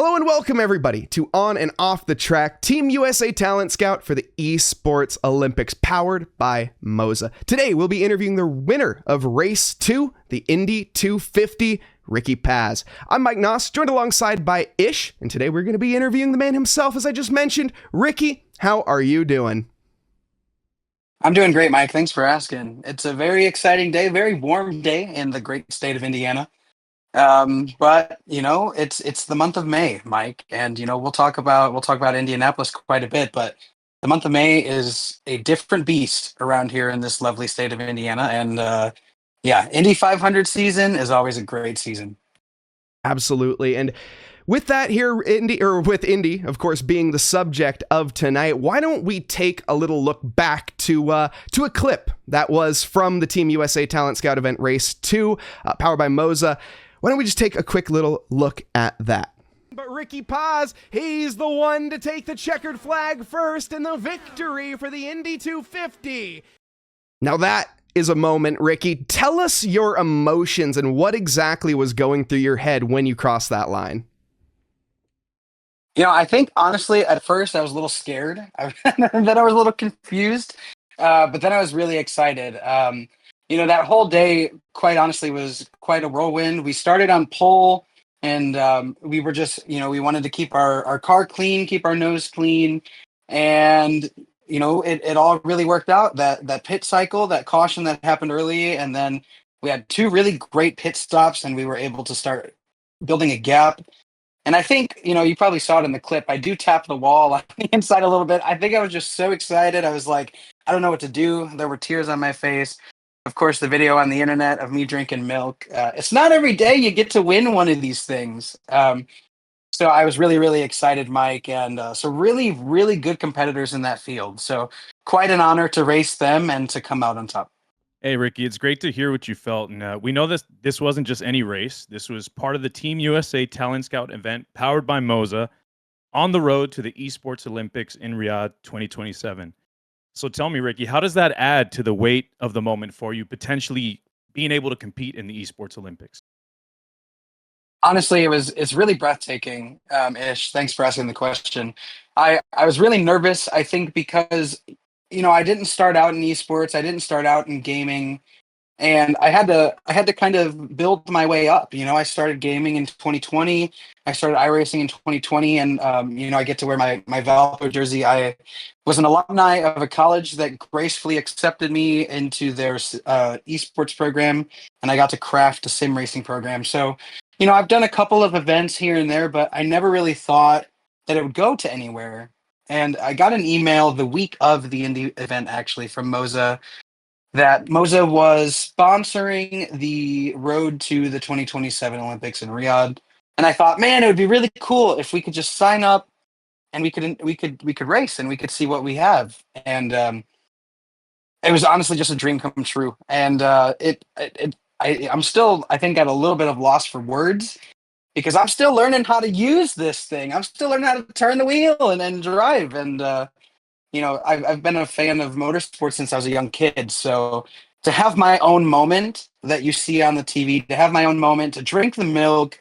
Hello and welcome everybody to On and Off the Track, Team USA Talent Scout for the Esports Olympics, powered by Moza. Today we'll be interviewing the winner of Race 2, the Indy 250, Ricky Paz. I'm Mike Noss, joined alongside by Ish, and today we're going to be interviewing the man himself, as I just mentioned. Ricky, how are you doing? I'm doing great, Mike. Thanks for asking. It's a very exciting day, very warm day in the great state of Indiana. But it's the month of May, Mike, and we'll talk about Indianapolis quite a bit, but the month of May is a different beast around here in this lovely state of Indiana, and yeah, Indy 500 season is always a great season. Absolutely. And with that here, with Indy, of course, being the subject of tonight, why don't we take a little look back to a clip that was from the Team USA Talent Scout event Race 2, powered by Moza. Why don't we just take a quick little look at that? But Ricky Paz, he's the one to take the checkered flag first in the victory for the Indy 250. Now that is a moment, Ricky. Tell us your emotions and what exactly was going through your head when you crossed that line. I think honestly, at first I was a little scared. Then I was a little confused, but then I was really excited. That whole day, quite honestly, was quite a whirlwind. We started on pole, and we were just, we wanted to keep our car clean, keep our nose clean, and it all really worked out. That pit cycle, that caution that happened early, and then we had two really great pit stops, and we were able to start building a gap. And I think, you probably saw it in the clip. I do tap the wall on the inside a little bit. I think I was just so excited. I was like, I don't know what to do. There were tears on my face. Of course, the video on the internet of me drinking milk. It's not every day you get to win one of these things. So I was really, really excited, Mike. And so really, really good competitors in that field. So quite an honor to race them and to come out on top. Hey, Ricky, it's great to hear what you felt. And we know this wasn't just any race. This was part of the Team USA Talent Scout event powered by Moza on the road to the Esports Olympics in Riyadh 2027. So tell me, Ricky, how does that add to the weight of the moment for you potentially being able to compete in the Esports Olympics? Honestly, it's really breathtaking, Ish. Thanks for asking the question. I was really nervous, I think, because I didn't start out in esports. I didn't start out in gaming, and I had to kind of build my way up. I started gaming in 2020. I started iRacing in 2020, and I get to wear my Valpo jersey. I was an alumni of a college that gracefully accepted me into their esports program, and I got to craft a sim racing program. So, I've done a couple of events here and there, but I never really thought that it would go to anywhere. And I got an email the week of the Indy event, actually, from Moza, that Moza was sponsoring the road to the 2027 Olympics in Riyadh. And I thought, man, it would be really cool if we could just sign up and we could race and we could see what we have. And it was honestly just a dream come true. And I'm still, I think, at a little bit of loss for words because I'm still learning how to use this thing. I'm still learning how to turn the wheel and drive. And I've been a fan of motorsports since I was a young kid. So to have my own moment that you see on the TV, to have my own moment, to drink the milk,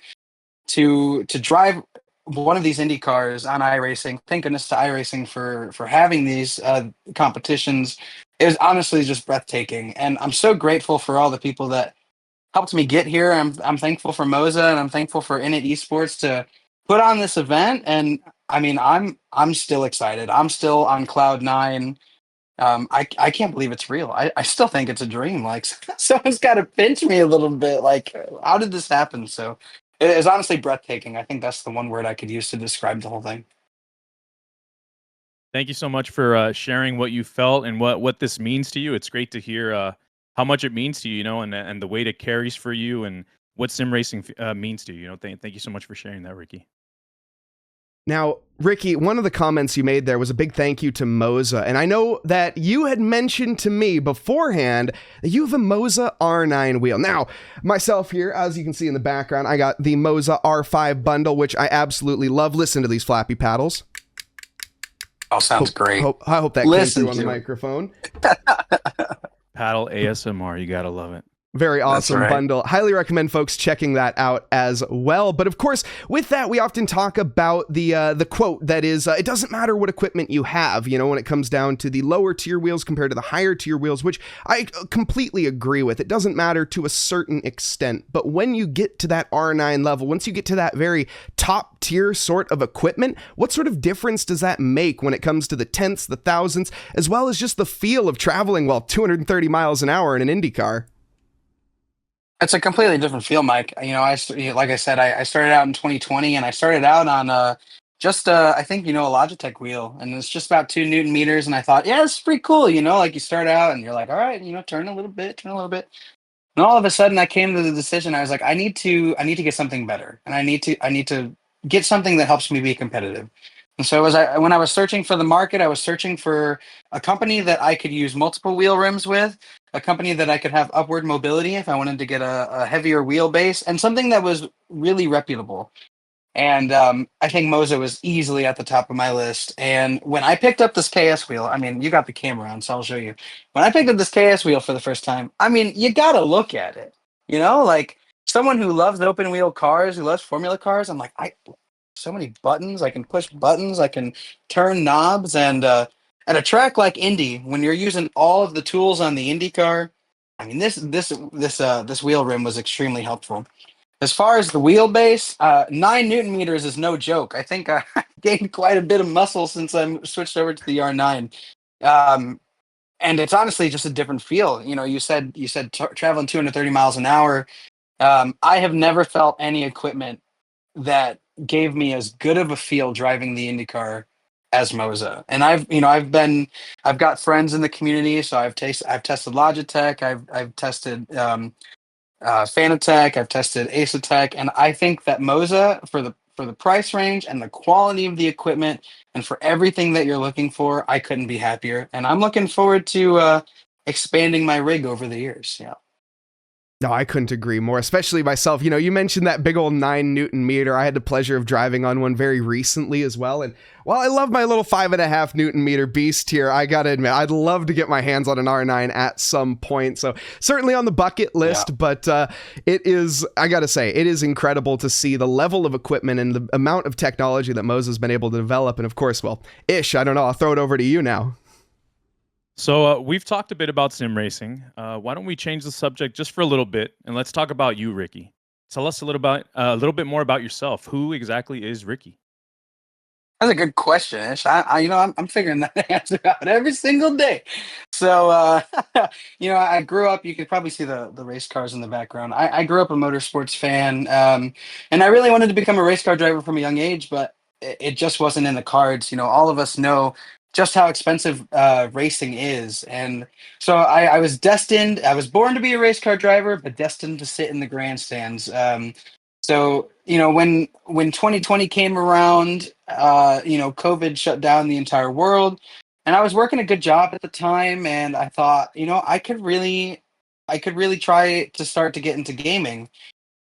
to drive one of these Indy cars on iRacing. Thank goodness to iRacing for having these competitions. It was honestly just breathtaking, and I'm so grateful for all the people that helped me get here. I'm thankful for Moza and I'm thankful for Init Esports to put on this event. And I mean, I'm still excited. I'm still on cloud nine. I can't believe it's real. I still think it's a dream. Like someone's got to pinch me a little bit. Like, how did this happen? So it is honestly breathtaking. I think that's the one word I could use to describe the whole thing. Thank you so much for sharing what you felt and what this means to you. It's great to hear how much it means to you, and the weight it carries for you and what sim racing means to you. Thank you so much for sharing that, Ricky. Now, Ricky, one of the comments you made there was a big thank you to Moza. And I know that you had mentioned to me beforehand that you have a Moza R9 wheel. Now, myself here, as you can see in the background, I got the Moza R5 bundle, which I absolutely love. Listen to these flappy paddles. Oh, sounds great. I hope that came through on the microphone. Paddle ASMR, you gotta love it. Very That's awesome right. bundle. Highly recommend folks checking that out as well. But of course, with that, we often talk about the quote that is, it doesn't matter what equipment you have, when it comes down to the lower tier wheels compared to the higher tier wheels, which I completely agree with. It doesn't matter to a certain extent. But when you get to that R9 level, once you get to that very top tier sort of equipment, what sort of difference does that make when it comes to the tenths, the thousandths, as well as just the feel of traveling 230 miles an hour in an Indy car? It's a completely different feel, Mike. Like I said, I started out in 2020, and I started out on just I think a Logitech wheel, and it's just about 2 Newton meters. And I thought, yeah, this is pretty cool. Like you start out, and you're like, all right, turn a little bit, turn a little bit. And all of a sudden, I came to the decision. I was like, I need to get something better, and I need to get something that helps me be competitive. And so, when I was searching for the market, I was searching for a company that I could use multiple wheel rims with, a company that I could have upward mobility if I wanted to get a heavier wheelbase, and something that was really reputable. And I think Moza was easily at the top of my list. And when I picked up this KS wheel, I mean, you got the camera on, so I'll show you. When I picked up this KS wheel for the first time, I mean, you got to look at it. Like someone who loves open wheel cars, who loves formula cars, I'm like, so many buttons. I can push buttons. I can turn knobs. And at a track like Indy, when you're using all of the tools on the Indy car, I mean, this wheel rim was extremely helpful. As far as the wheelbase, 9 Newton meters is no joke. I think I gained quite a bit of muscle since I switched over to the R9. Um, and it's honestly just a different feel. You said traveling 230 miles an hour. I have never felt any equipment that gave me as good of a feel driving the IndyCar as Moza. And I've got friends in the community, so I've tested Logitech, I've tested Fanatec, I've tested Acetec, and I think that Moza for the price range and the quality of the equipment and for everything that you're looking for, I couldn't be happier. And I'm looking forward to expanding my rig over the years. Yeah. No, I couldn't agree more, especially myself. You mentioned that big old 9 Newton meter. I had the pleasure of driving on one very recently as well. And while I love my little 5.5 Newton meter beast here, I got to admit, I'd love to get my hands on an R9 at some point. So certainly on the bucket list, Yeah. but I got to say, it is incredible to see the level of equipment and the amount of technology that Moza has been able to develop. And of course, well, Ish, I don't know, I'll throw it over to you now. So we've talked a bit about sim racing. Why don't we change the subject just for a little bit, and let's talk about you, Ricky. Tell us a little bit more about yourself. Who exactly is Ricky? That's a good question, Ish. I'm figuring that answer out every single day. So, I grew up. You could probably see the race cars in the background. I grew up a motorsports fan, and I really wanted to become a race car driver from a young age, but it just wasn't in the cards. All of us know just how expensive racing is, and so I was destined. I was born to be a race car driver, but destined to sit in the grandstands. So, when 2020 came around, COVID shut down the entire world, and I was working a good job at the time, and I thought, I could really try to start to get into gaming.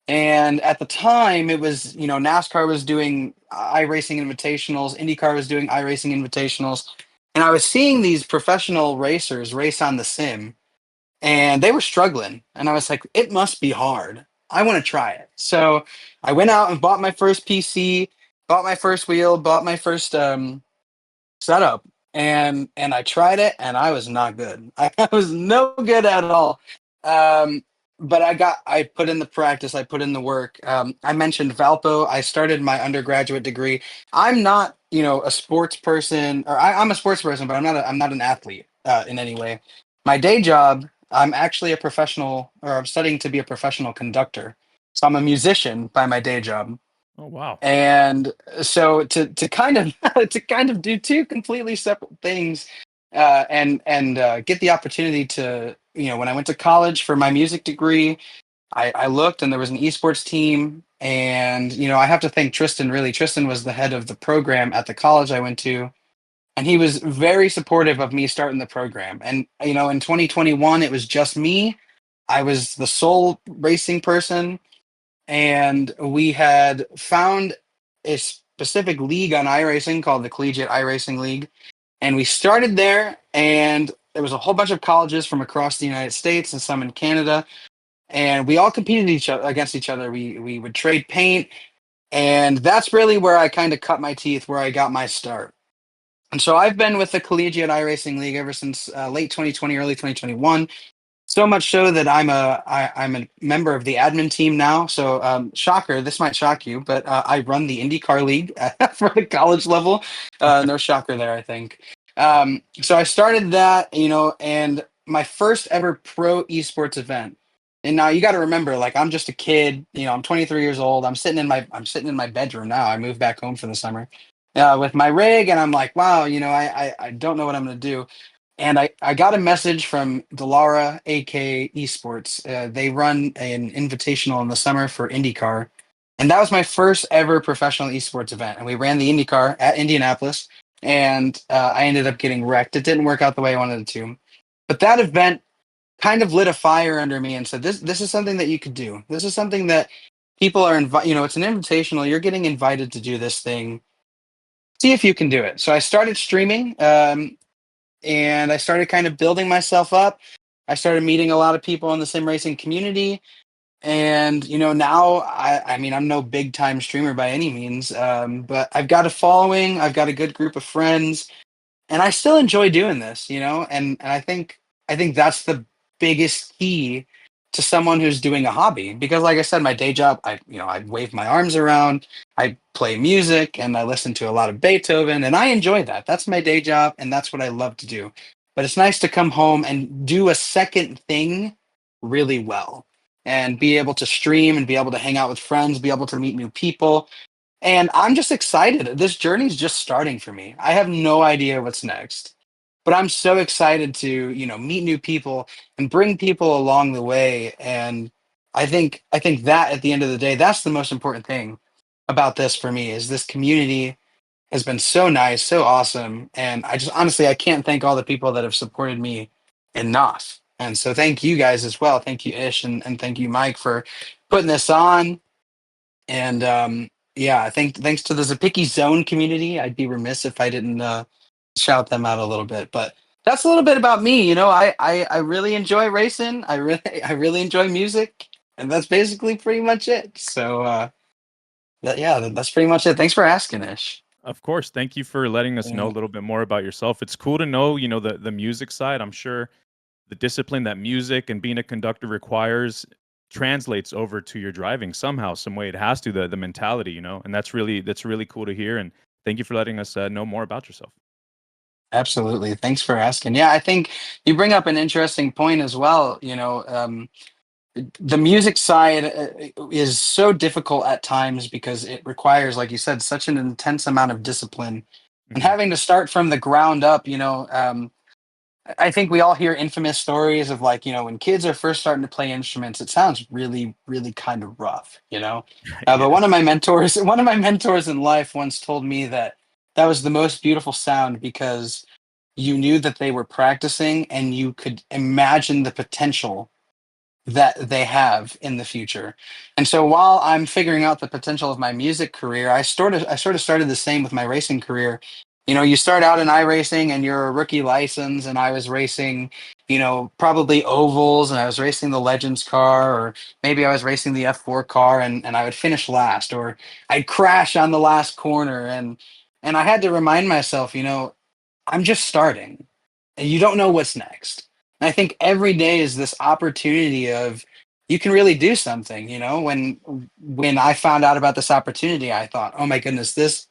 And at the time, it was, NASCAR was doing iRacing invitationals, IndyCar was doing iRacing invitationals, and I was seeing these professional racers race on the sim, and they were struggling. And I was like, it must be hard. I want to try it. So I went out and bought my first PC, bought my first wheel, bought my first setup, and I tried it, and I was not good. I was no good at all. Um, but I put in the practice, I put in the work. I mentioned Valpo. I started my undergraduate degree. I'm not, a sports person, or I'm a sports person, but I'm not an athlete in any way. My day job, I'm actually a professional, or I'm studying to be a professional conductor. So I'm a musician by my day job. Oh, wow. And so to kind of to kind of do two completely separate things, and get the opportunity to, when I went to college for my music degree, I looked, and there was an esports team. And I have to thank Tristan. Really, Tristan was the head of the program at the college I went to, and he was very supportive of me starting the program. And in 2021, it was just me. I was the sole racing person, and we had found a specific league on iRacing called the Collegiate iRacing League. And we started there, and there was a whole bunch of colleges from across the United States and some in Canada. and we all competed against each other. We would trade paint, and that's really where I kind of cut my teeth, where I got my start. And so I've been with the Collegiate iRacing League ever since late 2020, early 2021. So much so that I'm a member of the admin team now. So shocker, this might shock you, but I run the IndyCar League for the college level. No shocker there, I think. So I started that, and my first ever pro esports event. And now you got to remember, like, I'm just a kid. I'm 23 years old. I'm sitting in my bedroom now. I moved back home for the summer with my rig, and I'm like, wow, I don't know what I'm going to do. And I got a message from Delara, AK Esports. They run an invitational in the summer for IndyCar. And that was my first ever professional esports event. And we ran the IndyCar at Indianapolis. And I ended up getting wrecked. It didn't work out the way I wanted it to. But that event kind of lit a fire under me and said, this is something that you could do. This is something that people are it's an invitational. You're getting invited to do this thing. See if you can do it. So I started streaming. And I started kind of building myself up. I started meeting a lot of people in the sim racing community. And, now I mean, I'm no big time streamer by any means, but I've got a following, I've got a good group of friends, and I still enjoy doing this, and I think that's the biggest key to someone who's doing a hobby. Because like I said, my day job, I wave my arms around, I play music, and I listen to a lot of Beethoven, and I enjoy that. That's my day job, and that's what I love to do. But it's nice to come home and do a second thing really well, and be able to stream and be able to hang out with friends, be able to meet new people. And I'm just excited. This journey's just starting for me. I have no idea what's next. But I'm so excited to, meet new people and bring people along the way. And I think that at the end of the day, that's the most important thing about this for me, is this community has been so nice, so awesome. And I just honestly I can't thank all the people that have supported me enough. And so thank you guys as well. Thank you, Ish, and thank you, Mike, for putting this on. And yeah, I think thanks to the Zapiki Zone community, I'd be remiss if I didn't shout them out a little bit. But that's a little bit about me. I really enjoy racing. I really enjoy music, and that's basically pretty much it. So that's pretty much it. Thanks for asking, Ish. Of course. Thank you for letting us know a Yeah, little bit more about yourself. It's cool to know, the music side. I'm sure the discipline that music and being a conductor requires translates over to your driving somehow, some way. It has to, the mentality, and that's really cool to hear. And thank you for letting us know more about yourself. absolutely. Thanks for asking. Yeah, I think you bring up an interesting point as well. The music side is so difficult at times because it requires, like you said, such an intense amount of discipline, and Hmm. having to start from the ground up. I think we all hear infamous stories of, like, when kids are first starting to play instruments, it sounds really, really kind of rough. But Yeah. one of my mentors in life once told me that that was the most beautiful sound because you knew that they were practicing and you could imagine the potential that they have in the future. And so while I'm figuring out the potential of my music career, I sort of started the same with my racing career. You start out in iRacing and you're a rookie license, and I was racing, probably ovals, and I was racing the Legends car, or maybe I was racing the F4 car, and I would finish last, or I'd crash on the last corner, and I had to remind myself, I'm just starting, and you don't know what's next. And I think every day is this opportunity of, you can really do something. When I found out about this opportunity, I thought, oh my goodness, this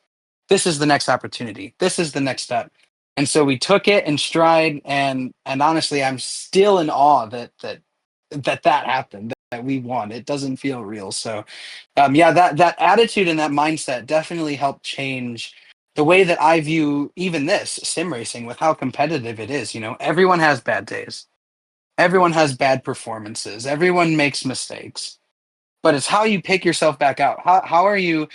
is the next opportunity. This is the next step. And so we took it in stride, and honestly, I'm still in awe that happened, that we won. It doesn't feel real. So yeah, that attitude and that mindset definitely helped change the way that I view even this sim racing, with how competitive it is. Everyone has bad days. Everyone has bad performances. Everyone makes mistakes, but it's how you pick yourself back out. How are you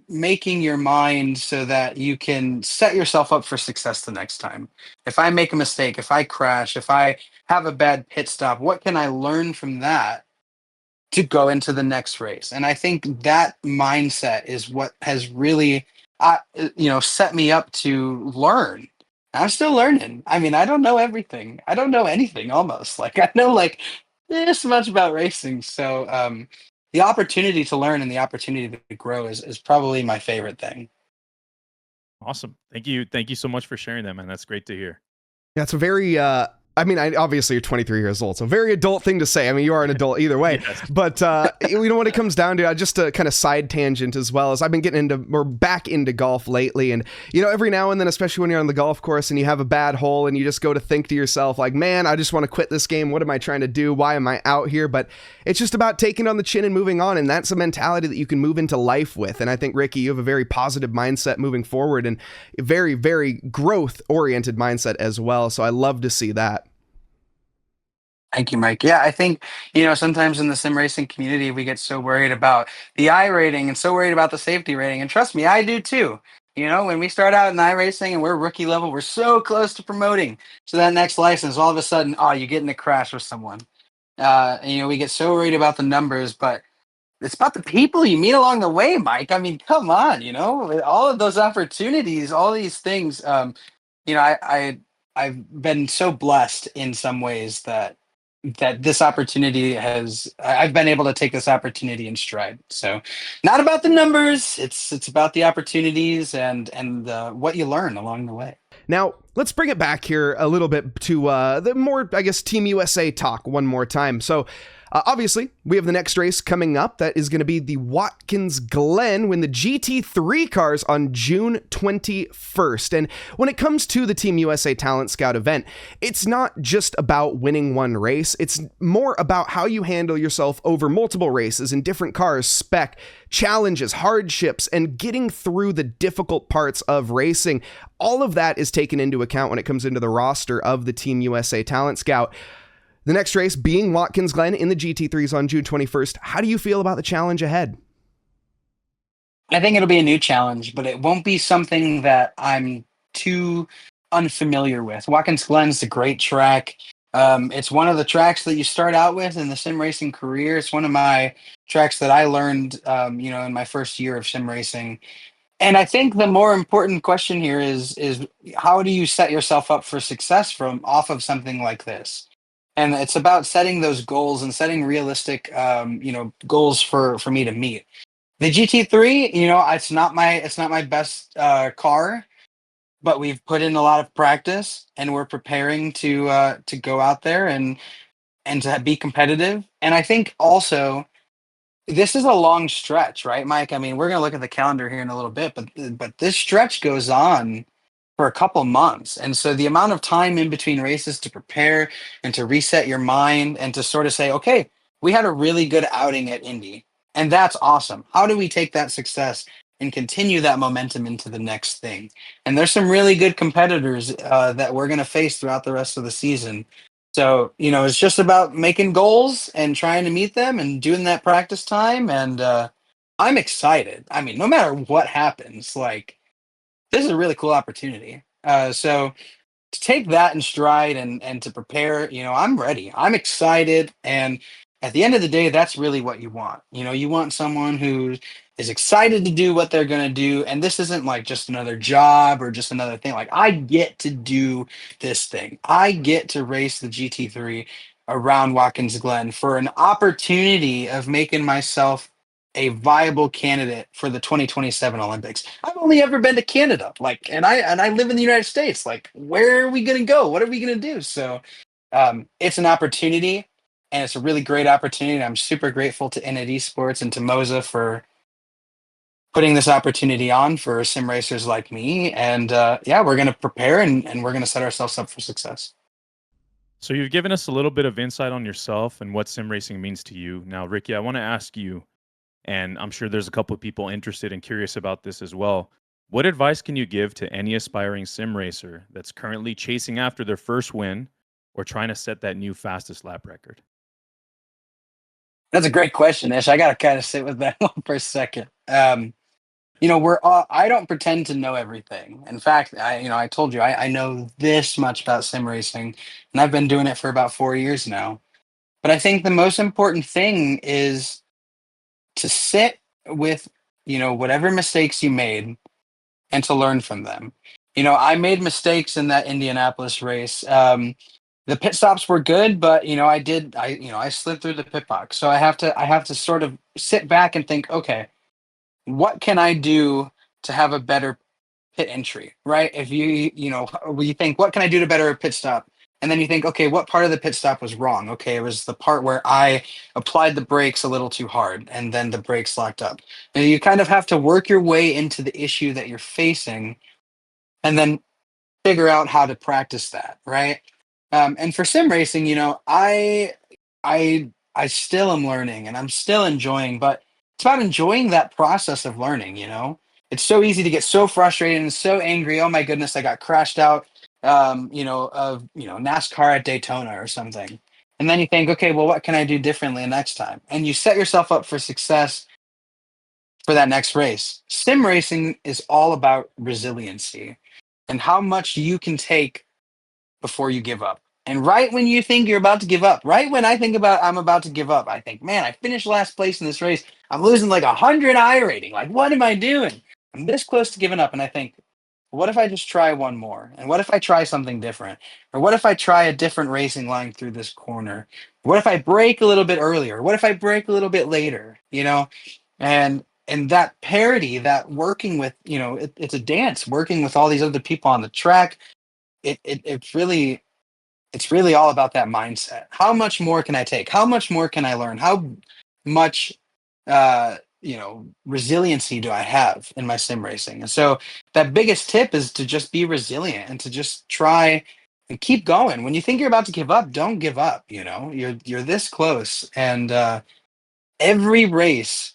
making your mind so that you can set yourself up for success the next time? If I make a mistake, if I crash, if I have a bad pit stop, what can I learn from that to go into the next race? And I think that mindset is what has really, set me up to learn. I'm still learning. I mean, I don't know everything. I don't know anything almost. Like, I know like this much about racing. So the opportunity to learn and the opportunity to grow is probably my favorite thing. Awesome. Thank you so much for sharing that, man. That's great to hear. Yeah, it's a very I mean, obviously you're 23 years old, so very adult thing to say. I mean, you are an adult either way. Yes. But you know what it comes down to, just a kind of side tangent as well, as I've been getting into or back into golf lately, and you know, every now and then, especially when you're on the golf course and you have a bad hole, and you just go to think to yourself, like, man, I just want to quit this game. What am I trying to do? Why am I out here? But it's just about taking it on the chin and moving on, and that's a mentality that you can move into life with. And I think, Ricky, you have a very positive mindset moving forward, and a very, very growth oriented mindset as well. So I love to see that. Thank you, Mike. Yeah, I think, sometimes in the sim racing community, we get so worried about the I rating and so worried about the safety rating. And trust me, I do too. When we start out in iRacing and we're rookie level, we're so close to promoting to that next license. All of a sudden, you get in a crash with someone. We get so worried about the numbers, but it's about the people you meet along the way, Mike. I mean, come on, all of those opportunities, all these things. I've been so blessed in some ways that this opportunity I've been able to take this opportunity in stride. So not about the numbers, it's about the opportunities and what you learn along the way. Now, let's bring it back here a little bit to the more, I guess, Team USA talk one more time. So, obviously, we have the next race coming up. That is going to be the Watkins Glen when the GT3 cars on June 21st. And when it comes to the Team USA Talent Scout event, it's not just about winning one race. It's more about how you handle yourself over multiple races in different cars, spec, challenges, hardships, and getting through the difficult parts of racing. All of that is taken into account when it comes into the roster of the Team USA Talent Scout. The next race being Watkins Glen in the GT3s on June 21st. How do you feel about the challenge ahead? I think it'll be a new challenge, but it won't be something that I'm too unfamiliar with. Watkins Glen's a great track. It's one of the tracks that you start out with in the sim racing career. It's one of my tracks that I learned, in my first year of sim racing. And I think the more important question here is how do you set yourself up for success from off of something like this? And it's about setting those goals and setting realistic, goals for me to meet. The GT3, it's not my best car, but we've put in a lot of practice and we're preparing to go out there and to be competitive. And I think also this is a long stretch, right, Mike? I mean, we're going to look at the calendar here in a little bit, but this stretch goes on for a couple months. And so the amount of time in between races to prepare and to reset your mind and to sort of say, okay, we had a really good outing at Indy, and that's awesome. How do we take that success and continue that momentum into the next thing? And there's some really good competitors that we're going to face throughout the rest of the season. So, it's just about making goals and trying to meet them and doing that practice time. And I'm excited. I mean, no matter what happens, like, this is a really cool opportunity. So to take that in stride and to prepare, I'm ready. I'm excited. And at the end of the day, that's really what you want. You want someone who is excited to do what they're going to do. And this isn't like just another job or just another thing. Like, I get to do this thing. I get to race the GT3 around Watkins Glen for an opportunity of making myself a viable candidate for the 2027 Olympics. I've only ever been to Canada, like, and I live in the United States. Like, where are we going to go? What are we going to do? So, it's an opportunity, and it's a really great opportunity. And I'm super grateful to Indy Esports and to Moza for putting this opportunity on for sim racers like me. And yeah, we're going to prepare and we're going to set ourselves up for success. So you've given us a little bit of insight on yourself and what sim racing means to you. Now, Ricky, I want to ask you, and I'm sure there's a couple of people interested and curious about this as well. What advice can you give to any aspiring sim racer that's currently chasing after their first win or trying to set that new fastest lap record? That's a great question, Ish. I got to kind of sit with that one for a second. I don't pretend to know everything. In fact, I told you I know this much about sim racing, and I've been doing it for about 4 years now. But I think the most important thing is to sit with, whatever mistakes you made and to learn from them. I made mistakes in that Indianapolis race. the pit stops were good, but I slid through the pit box. So I have to sort of sit back and think, okay, what can I do to have a better pit entry, right? If you think, what can I do to better a pit stop? And then you think, okay, what part of the pit stop was wrong? Okay, it was the part where I applied the brakes a little too hard and then the brakes locked up. And you kind of have to work your way into the issue that you're facing and then figure out how to practice that, right? And for sim racing, I still am learning and I'm still enjoying, but it's about enjoying that process of learning. It's so easy to get so frustrated and so angry. Oh my goodness, I got crashed out, of NASCAR at Daytona or something. And then you think, okay, well, what can I do differently next time? And you set yourself up for success for that next race. Sim racing is all about resiliency and how much you can take before you give up. And right when you think you're about to give up, right when I think about I'm about to give up, I think, man, I finished last place in this race. I'm losing like 100 I rating. Like, what am I doing? I'm this close to giving up. And I think, what if I just try one more? And what if I try something different? Or what if I try a different racing line through this corner? What if I break a little bit earlier? What if I break a little bit later? And that parity, that working with, it's a dance, working with all these other people on the track. It's really all about that mindset. How much more can I take? How much more can I learn? How much resiliency do I have in my sim racing? And so that biggest tip is to just be resilient and to just try and keep going. When you think you're about to give up, don't give up. You're this close, and every race,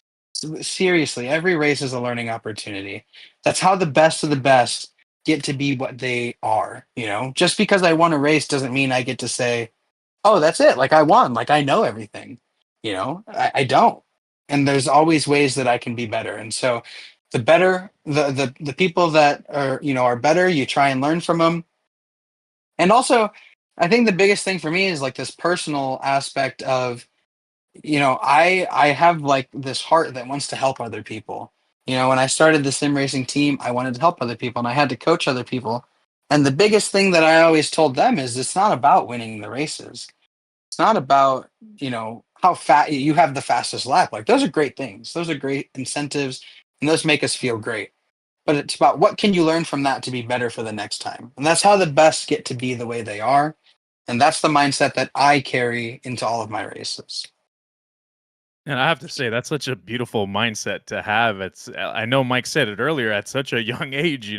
seriously, every race is a learning opportunity. That's how the best of the best get to be what they are. Just because I won a race doesn't mean I get to say, oh, that's it. Like I won. Like I know everything. I don't. And there's always ways that I can be better. And so the better the people that are better, you try and learn from them. And also, I think the biggest thing for me is like this personal aspect of, I have like this heart that wants to help other people. When I started the sim racing team, I wanted to help other people and I had to coach other people. And the biggest thing that I always told them is it's not about winning the races. It's not about, how fat you have the fastest lap. Like those are great things. Those are great incentives and those make us feel great. But it's about what can you learn from that to be better for the next time. And that's how the best get to be the way they are. And that's the mindset that I carry into all of my races. And I have to say, that's such a beautiful mindset to have. I know Mike said it earlier at such a young age,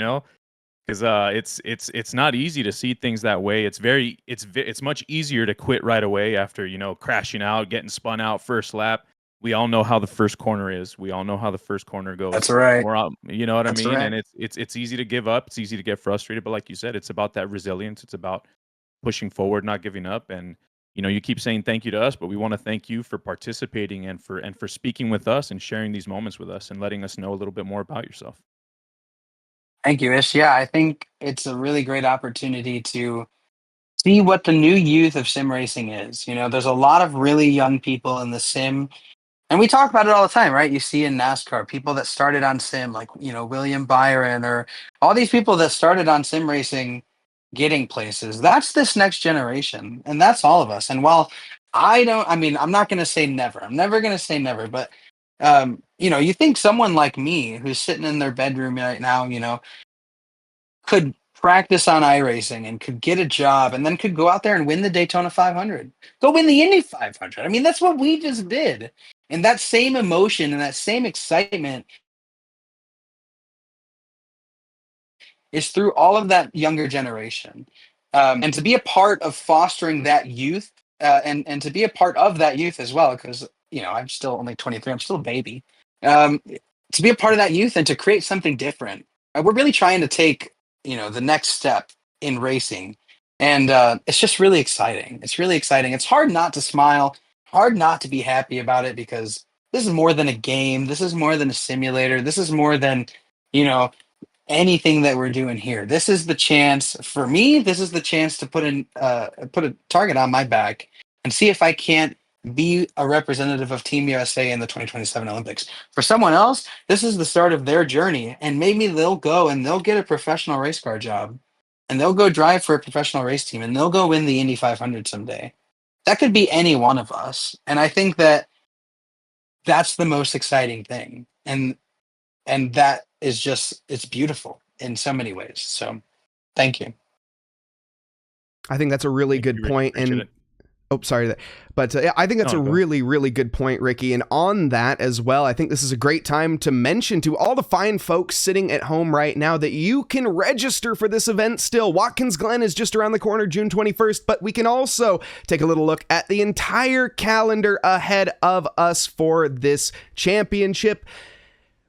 because it's not easy to see things that way. It's much easier to quit right away after crashing out, getting spun out first lap. We all know how the first corner is. We all know how the first corner goes. That's right. You know what I That's mean? right. And it's easy to give up. It's easy to get frustrated. But like you said, it's about that resilience. It's about pushing forward, not giving up. And you keep saying thank you to us, but we want to thank you for participating and for speaking with us and sharing these moments with us and letting us know a little bit more about yourself. Thank you, Ish. Yeah, I think it's a really great opportunity to see what the new youth of sim racing is. There's a lot of really young people in the sim, and we talk about it all the time, right? You see in NASCAR people that started on sim, like William Byron, or all these people that started on sim racing, getting places. That's this next generation, and that's all of us. And while I'm not going to say never. I'm never going to say never, but you think someone like me who's sitting in their bedroom right now, could practice on iRacing and could get a job and then could go out there and win the Daytona 500. Go win the Indy 500. I mean, that's what we just did. And that same emotion and that same excitement is through all of that younger generation. And to be a part of fostering that youth and to be a part of that youth as well, because, I'm still only 23, I'm still a baby. Um, to be a part of that youth and to create something different. We're really trying to take, the next step in racing. And it's just really exciting. It's really exciting. It's hard not to smile, hard not to be happy about it because this is more than a game. This is more than a simulator. This is more than, you know, anything that we're doing here. This is the chance for me. This is the chance to put a target on my back and see if I can't be a representative of Team USA in the 2027 Olympics. For someone else, this is the start of their journey, and maybe they'll go and they'll get a professional race car job. and they'll go drive for a professional race team and they'll go win the Indy 500 someday. That could be any one of us. And I think that that's the most exciting thing. And that is just, it's beautiful in so many ways. So thank you. I think that's a really Thank good you, Ricky. point. Appreciate And it. oh, sorry. But I think that's a No, go. really, really good point, Ricky. And on that as well, I think this is a great time to mention to all the fine folks sitting at home right now that you can register for this event still. Watkins Glen is just around the corner, June 21st, but we can also take a little look at the entire calendar ahead of us for this championship.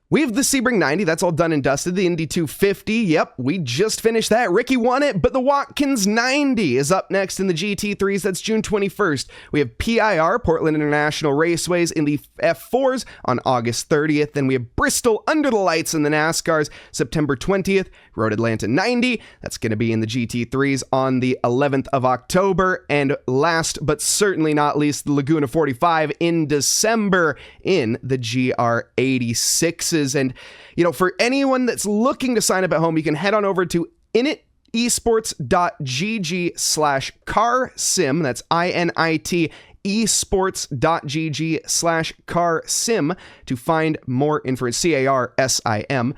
We have the Sebring 90, that's all done and dusted. The Indy 250, yep, we just finished that. Ricky won it, but the Watkins 90 is up next in the GT3s, that's June 21st. We have PIR, Portland International Raceways, in the F4s on August 30th. Then we have Bristol Under the Lights in the NASCARs, September 20th. Road Atlanta 90, that's going to be in the GT3s on the 11th of October. And last but certainly not least, the Laguna 45 in December in the GR86s. And, you know, for anyone that's looking to sign up at home, you can head on over to initesports.gg/carsim. That's INIT esports.gg/carsim to find more information, CARSIM,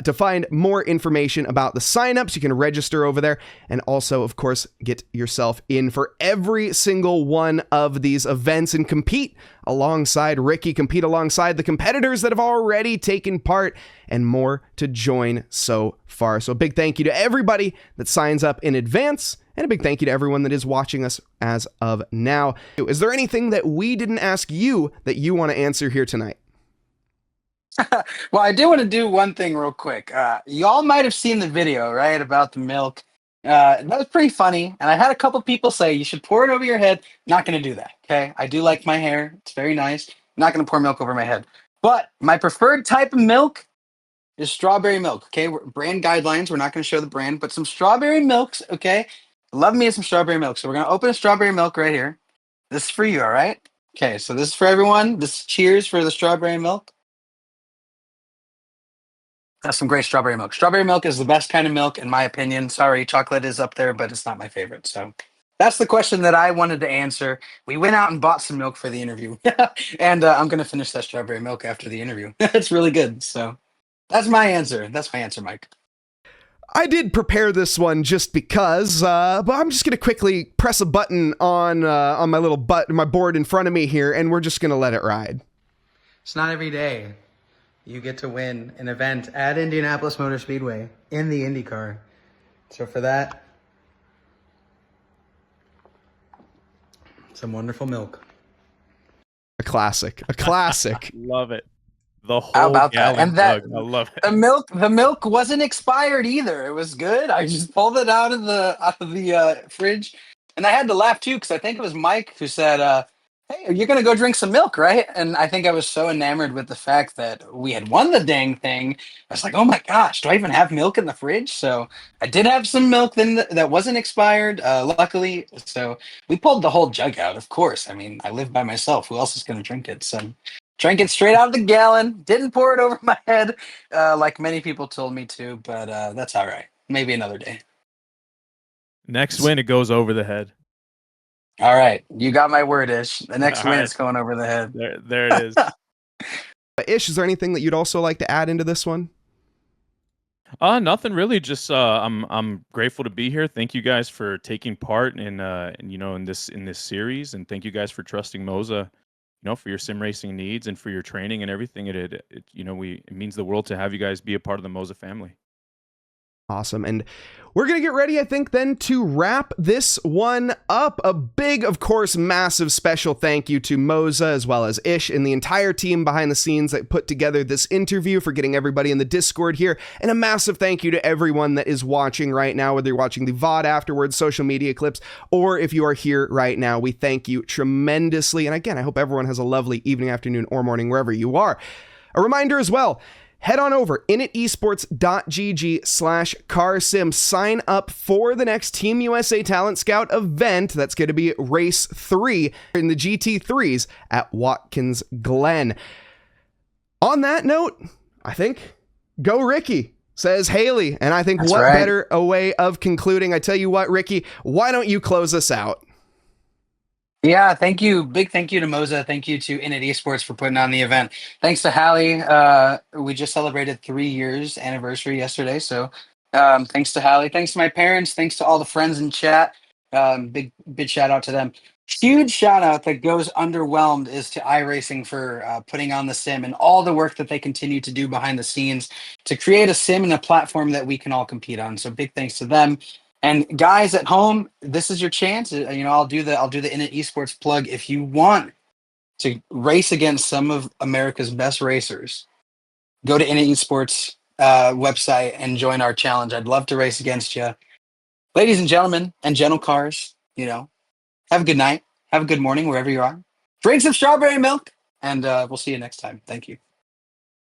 to find more information about the signups. You can register over there and also, of course, get yourself in for every single one of these events and compete alongside Ricky, compete alongside the competitors that have already taken part, and more to join so far. So a big thank you to everybody that signs up in advance, and a big thank you to everyone that is watching us as of now. Is there anything that we didn't ask you that you want to answer here tonight? Well, I do want to do one thing real quick. Y'all might have seen the video, right, about the milk. That was pretty funny. And I had a couple people say, you should pour it over your head. Not going to do that, okay? I do like my hair. It's very nice. I'm not going to pour milk over my head. But my preferred type of milk is strawberry milk, okay? Brand guidelines. We're not going to show the brand, but some strawberry milks, okay? Love me some strawberry milk. So we're going to open a strawberry milk right here. This is for you, all right? Okay, so this is for everyone. This cheers for the strawberry milk. That's some great strawberry milk. Strawberry milk is the best kind of milk, in my opinion. Sorry, chocolate is up there, but it's not my favorite. So that's the question that I wanted to answer. We went out and bought some milk for the interview. And I'm going to finish that strawberry milk after the interview. It's really good. So that's my answer. That's my answer, Mike. I did prepare this one just because, but I'm just going to quickly press a button on my little my board in front of me here, and we're just going to let it ride. It's not every day you get to win an event at Indianapolis Motor Speedway in the IndyCar. So for that, some wonderful milk. A classic. A classic. Love it. The whole How about that? gallon And that jug. I love it. the milk wasn't expired either. It was good. I just pulled it out of the fridge, and I had to laugh too because I think it was Mike who said, "Hey, you're gonna go drink some milk, right?" And I think I was so enamored with the fact that we had won the dang thing. I was like, "Oh my gosh, do I even have milk in the fridge?" So I did have some milk then that wasn't expired, luckily. So we pulled the whole jug out. Of course, I mean I live by myself. Who else is gonna drink it? So drank it straight out of the gallon. Didn't pour it over my head, like many people told me to. But that's all right. Maybe another day. Next win, it goes over the head. All right, you got my word, Ish. The next All win right. is going over the head. There it is. Ish, is there anything that you'd also like to add into this one? Nothing really. Just I'm grateful to be here. Thank you guys for taking part in this series, and thank you guys for trusting Moza, for your sim racing needs and for your training and everything. It means the world to have you guys be a part of the Moza family. Awesome. And we're going to get ready, I think, then to wrap this one up. A big, of course, massive special thank you to Moza as well as Ish and the entire team behind the scenes that put together this interview, for getting everybody in the Discord here. And a massive thank you to everyone that is watching right now, whether you're watching the VOD afterwards, social media clips, or if you are here right now. We thank you tremendously. And again, I hope everyone has a lovely evening, afternoon, or morning, wherever you are. A reminder as well, head on over, initesports.gg/carsim. Sign up for the next Team USA Talent Scout event. That's going to be Race 3 in the GT3s at Watkins Glen. On that note, I think, go Ricky. says Haley. And I think That's what right. better a way of concluding? I tell you what, Ricky, why don't you close us out? Yeah, thank you. Big thank you to Moza. Thank you to Indy Esports for putting on the event. Thanks to Hallie. We just celebrated 3 years anniversary yesterday. So thanks to Hallie. Thanks to my parents. Thanks to all the friends in chat. Big shout out to them. Huge shout out that goes underwhelmed is to iRacing for putting on the sim and all the work that they continue to do behind the scenes to create a sim and a platform that we can all compete on. So big thanks to them. And guys at home, this is your chance. I'll do the Innit Esports plug. If you want to race against some of America's best racers, go to Innit Esports website and join our challenge. I'd love to race against you, ladies and gentlemen, and gentle cars. Have a good night, have a good morning wherever you are. Drink some strawberry milk, and we'll see you next time. Thank you.